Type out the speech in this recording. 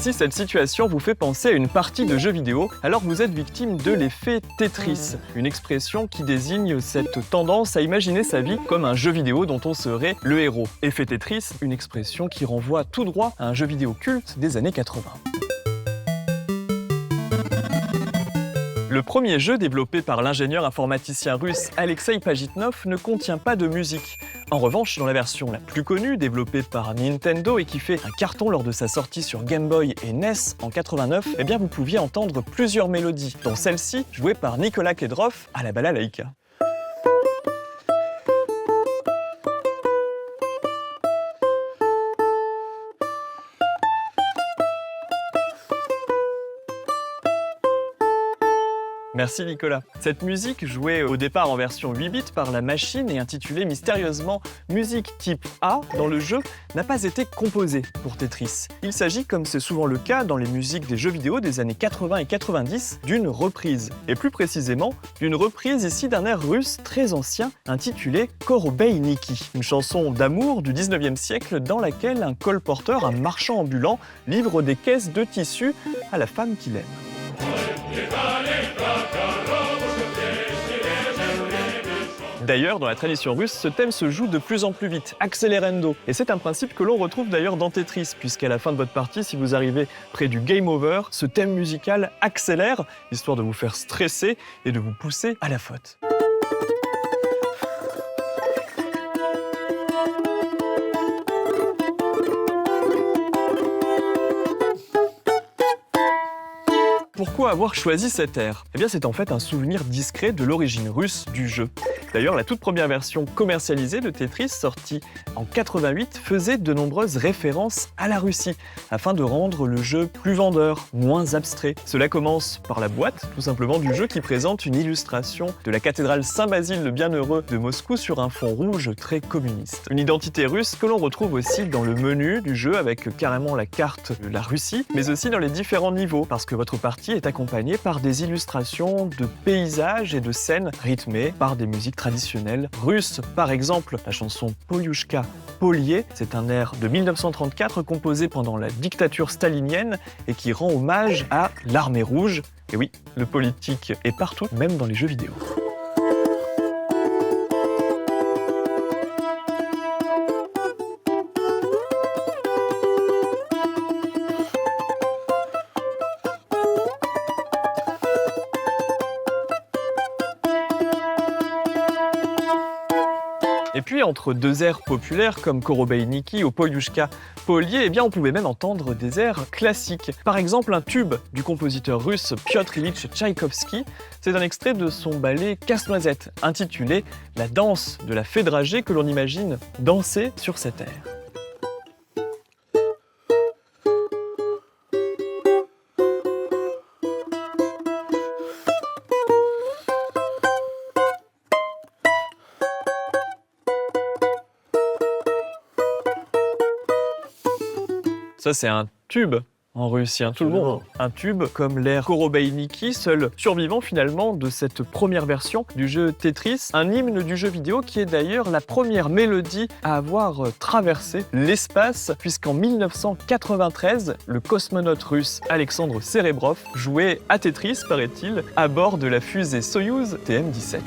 Si cette situation vous fait penser à une partie de jeu vidéo, alors vous êtes victime de l'effet Tetris, une expression qui désigne cette tendance à imaginer sa vie comme un jeu vidéo dont on serait le héros. Effet Tetris, une expression qui renvoie tout droit à un jeu vidéo culte des années 80. Le premier jeu développé par l'ingénieur informaticien russe Alexei Pajitnov ne contient pas de musique. En revanche, dans la version la plus connue, développée par Nintendo et qui fait un carton lors de sa sortie sur Game Boy et NES en 89, eh bien vous pouviez entendre plusieurs mélodies, dont celle-ci, jouée par Nicolas Kedrov à la balalaïka. Merci Nicolas. Cette musique, jouée au départ en version 8 bits par la machine et intitulée mystérieusement musique type A dans le jeu, n'a pas été composée pour Tetris. Il s'agit, comme c'est souvent le cas dans les musiques des jeux vidéo des années 80 et 90, d'une reprise. Et plus précisément, d'une reprise ici d'un air russe très ancien intitulé Korobeiniki, une chanson d'amour du 19e siècle dans laquelle un colporteur, un marchand ambulant, livre des caisses de tissu à la femme qu'il aime. D'ailleurs, dans la tradition russe, ce thème se joue de plus en plus vite, accelerando. Et c'est un principe que l'on retrouve d'ailleurs dans Tetris, puisqu'à la fin de votre partie, si vous arrivez près du game over, ce thème musical accélère, histoire de vous faire stresser et de vous pousser à la faute. Pourquoi avoir choisi cet air ? Eh bien, c'est en fait un souvenir discret de l'origine russe du jeu. D'ailleurs, la toute première version commercialisée de Tetris, sortie en 88, faisait de nombreuses références à la Russie, afin de rendre le jeu plus vendeur, moins abstrait. Cela commence par la boîte, tout simplement, du jeu qui présente une illustration de la cathédrale Saint-Basile le Bienheureux de Moscou sur un fond rouge très communiste. Une identité russe que l'on retrouve aussi dans le menu du jeu avec carrément la carte de la Russie, mais aussi dans les différents niveaux, parce que votre partie est accompagnée par des illustrations de paysages et de scènes rythmées par des musiques traditionnelles russes. Par exemple, la chanson Polyushka Polier, c'est un air de 1934 composé pendant la dictature stalinienne et qui rend hommage à l'armée rouge. Et oui, le politique est partout, même dans les jeux vidéo. Et puis, entre deux airs populaires comme Korobeiniki ou Polyushka Polier, eh bien, on pouvait même entendre des airs classiques. Par exemple, un tube du compositeur russe Piotr Ilyich Tchaïkovski. C'est un extrait de son ballet Casse-Noisette, intitulé « La danse de la fée dragée » que l'on imagine danser sur cet air. Ça, c'est un tube en Russie, tout le monde. Un tube comme l'air Korobeiniki, seul survivant finalement de cette première version du jeu Tetris, un hymne du jeu vidéo qui est d'ailleurs la première mélodie à avoir traversé l'espace, puisqu'en 1993, le cosmonaute russe Alexandre Serebrov jouait à Tetris, paraît-il, à bord de la fusée Soyouz TM-17.